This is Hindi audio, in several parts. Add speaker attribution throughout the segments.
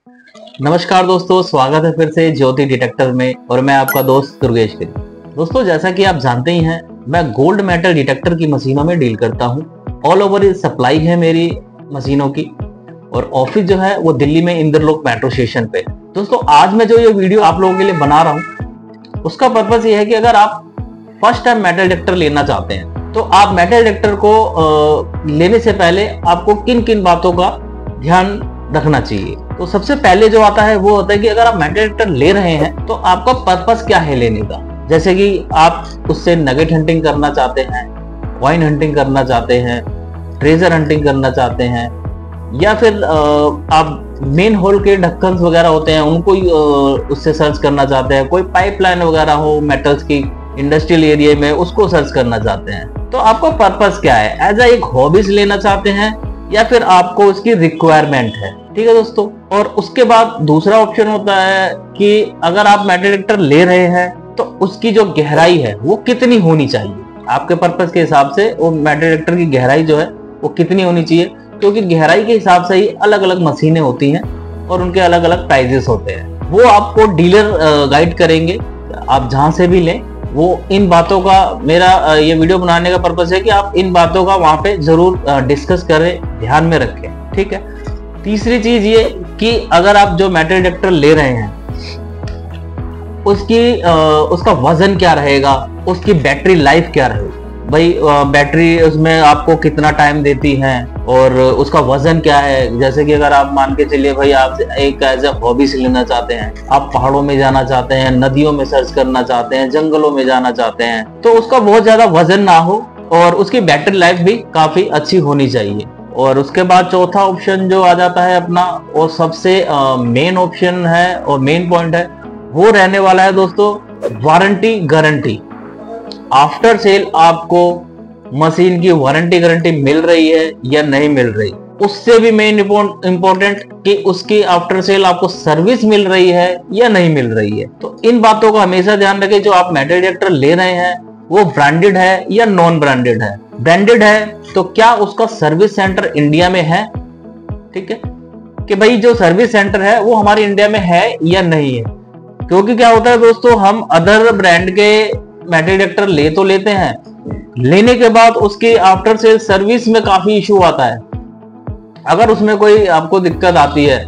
Speaker 1: नमस्कार दोस्तों, स्वागत है फिर से ज्योति डिटेक्टर में और मैं आपका दोस्त दुर्गेश गिरी। दोस्तों, जैसा कि आप जानते ही हैं, मैं गोल्ड मेटल डिटेक्टर की मशीनों में डील करता हूं। ऑल ओवर सप्लाई है मेरी मशीनों की और ऑफिस जो है वो दिल्ली में इंद्रलोक मेट्रो स्टेशन पे। दोस्तों, आज मैं जो ये वीडियो आप लोगों के लिए बना रहा हूँ उसका पर्पस ये है कि अगर आप फर्स्ट टाइम मेटल डिटेक्टर लेना चाहते हैं तो आप मेटल डिटेक्टर को लेने से पहले आपको किन किन बातों का ध्यान रखना चाहिए। तो सबसे पहले जो आता है वो होता है कि अगर आप मेटल डिटेक्टर ले रहे हैं तो आपका पर्पस क्या है लेने का। जैसे कि आप उससे नगेट हंटिंग करना चाहते हैं, कॉइन हंटिंग करना चाहते हैं, ट्रेजर हंटिंग करना चाहते हैं, या फिर आप मेन होल के ढक्कन वगैरह होते हैं उनको उससे सर्च करना चाहते हैं, कोई पाइपलाइन वगैरह हो मेटल्स की इंडस्ट्रियल एरिया में उसको सर्च करना चाहते हैं। तो आपका पर्पस क्या है, एज एक हॉबीज लेना चाहते हैं या फिर आपको उसकी रिक्वायरमेंट है। ठीक है दोस्तों, और उसके बाद दूसरा ऑप्शन होता है कि अगर आप मेटल डिटेक्टर ले रहे हैं तो उसकी जो गहराई है वो कितनी होनी चाहिए। आपके पर्पस के हिसाब से वो मेटल डिटेक्टर की गहराई जो है वो कितनी होनी चाहिए, क्योंकि गहराई के हिसाब से ही अलग अलग मशीनें होती हैं और उनके अलग अलग प्राइजेस होते हैं। वो आपको डीलर गाइड करेंगे, आप जहां से भी लें। वो इन बातों का मेरा ये वीडियो बनाने का पर्पस है कि आप इन बातों का वहां पे जरूर डिस्कस करें, ध्यान में रखें। ठीक है। तीसरी चीज ये कि अगर आप जो मेटल डिटेक्टर ले रहे हैं उसका वजन क्या रहेगा, उसकी बैटरी लाइफ क्या रहेगी। भाई बैटरी उसमें आपको कितना टाइम देती है और उसका वजन क्या है। जैसे कि अगर आप मान के चलिए भाई आप एक एज ए हॉबी से लेना चाहते हैं, आप पहाड़ों में जाना चाहते हैं, नदियों में सर्च करना चाहते हैं, जंगलों में जाना चाहते हैं, तो उसका बहुत ज्यादा वजन ना हो और उसकी बैटरी लाइफ भी काफी अच्छी होनी चाहिए। और उसके बाद चौथा ऑप्शन जो आ जाता है अपना, और सबसे मेन ऑप्शन है और मेन पॉइंट है, वो रहने वाला है दोस्तों वारंटी गारंटी। आफ्टर सेल आपको मशीन की वारंटी गारंटी मिल रही है या नहीं मिल रही। उससे भी मेन इंपॉर्टेंट कि उसकी आफ्टर सेल आपको सर्विस मिल रही है या नहीं मिल रही है। तो इन बातों का हमेशा ध्यान रखें। जो आप मेटल डिटेक्टर ले रहे हैं वो ब्रांडेड है या नॉन ब्रांडेड है। ब्रांडेड है तो क्या उसका सर्विस सेंटर इंडिया में है। ठीक है, कि भाई जो सर्विस सेंटर है वो हमारे इंडिया में है या नहीं है। क्योंकि क्या होता है दोस्तों, हम अदर ब्रांड के मेटल डिटेक्टर ले तो लेते हैं, लेने के बाद उसकी आफ्टर सेल सर्विस में काफी इशू आता है। अगर उसमें कोई आपको दिक्कत आती है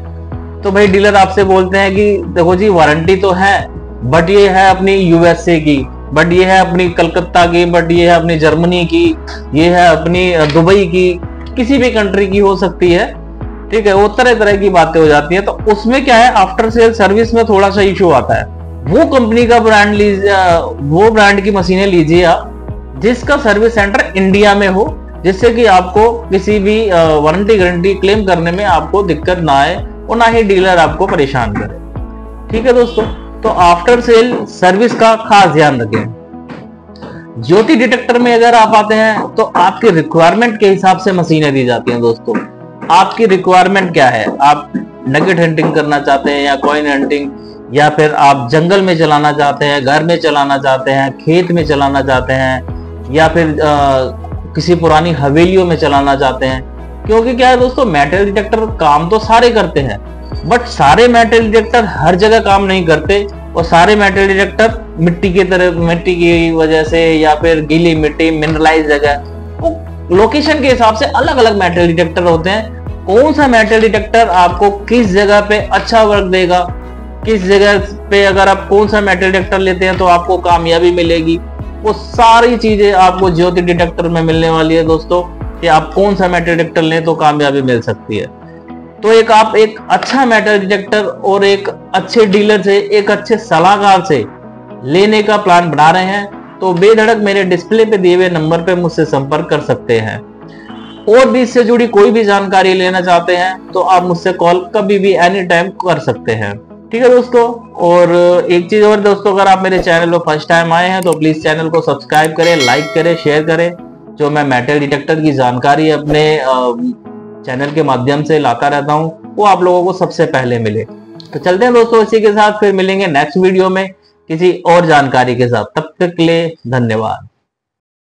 Speaker 1: तो भाई डीलर आपसे बोलते हैं कि देखो जी वारंटी तो है, बट ये है अपनी यूएसए की, बट ये है अपनी कलकत्ता की, बट ये है अपनी जर्मनी की, ये है अपनी दुबई की, किसी भी कंट्री की हो सकती है। ठीक है, वो तरह तरह की बातें हो जाती है। तो उसमें क्या है, आफ्टर सेल सर्विस में थोड़ा सा इशू आता है। वो कंपनी का ब्रांड लीजिए, वो ब्रांड की मशीनें लीजिए आप जिसका सर्विस सेंटर इंडिया में हो, जिससे कि आपको किसी भी वारंटी गारंटी क्लेम करने में आपको दिक्कत ना आए और ना ही डीलर आपको परेशान करे। ठीक है दोस्तों, तो आफ्टर सेल सर्विस का खास ध्यान रखें। ज्योति डिटेक्टर में अगर आप आते हैं तो आपकी रिक्वायरमेंट के हिसाब से मशीनें दी जाती हैं। दोस्तों, आपकी रिक्वायरमेंट क्या है, आप नगेट हंटिंग करना चाहते हैं या कॉइन हंटिंग, या फिर आप जंगल में चलाना चाहते हैं, घर में चलाना चाहते हैं, खेत में चलाना चाहते हैं, या फिर किसी पुरानी हवेलियों में चलाना चाहते हैं। क्योंकि क्या है दोस्तों, मेटल डिटेक्टर काम तो सारे करते हैं, बट सारे मेटल डिटेक्टर हर जगह काम नहीं करते। और सारे मेटल डिटेक्टर मिट्टी की वजह से या फिर गीली मिट्टी, मिनरलाइज जगह, वो लोकेशन के हिसाब से अलग अलग मेटल डिटेक्टर होते हैं। कौन सा मेटल डिटेक्टर आपको किस जगह पे अच्छा वर्क देगा, किस जगह पे अगर आप कौन सा मेटल डिटेक्टर लेते हैं तो आपको कामयाबी मिलेगी, वो सारी चीजें आपको ज्योति डिटेक्टर में मिलने वाली है दोस्तों, कि आप कौन सा मेटल डिटेक्टर लें तो कामयाबी मिल सकती है। तो आप एक अच्छा मेटल डिटेक्टर और एक अच्छे डीलर से, एक अच्छे सलाहकार से लेने का प्लान बना रहे हैं तो बेधड़क मेरे डिस्प्ले पे दिए हुए नंबर पे मुझसे संपर्क कर सकते हैं। और भी इससे जुड़ी कोई भी जानकारी लेना चाहते हैं तो आप मुझसे कॉल कभी भी एनी टाइम कर सकते हैं। ठीक है दोस्तों, और एक चीज और दोस्तों, अगर आप मेरे चैनल पर फर्स्ट टाइम आए हैं तो प्लीज चैनल को सब्सक्राइब करें, लाइक करें, शेयर करें। जो मैं मेटल डिटेक्टर की जानकारी अपने चैनल के माध्यम से लाता रहता हूं वो आप लोगों को सबसे पहले मिले। तो चलते हैं दोस्तों, इसी के साथ फिर मिलेंगे नेक्स्ट वीडियो में किसी और जानकारी के साथ। तब तक के लिए धन्यवाद।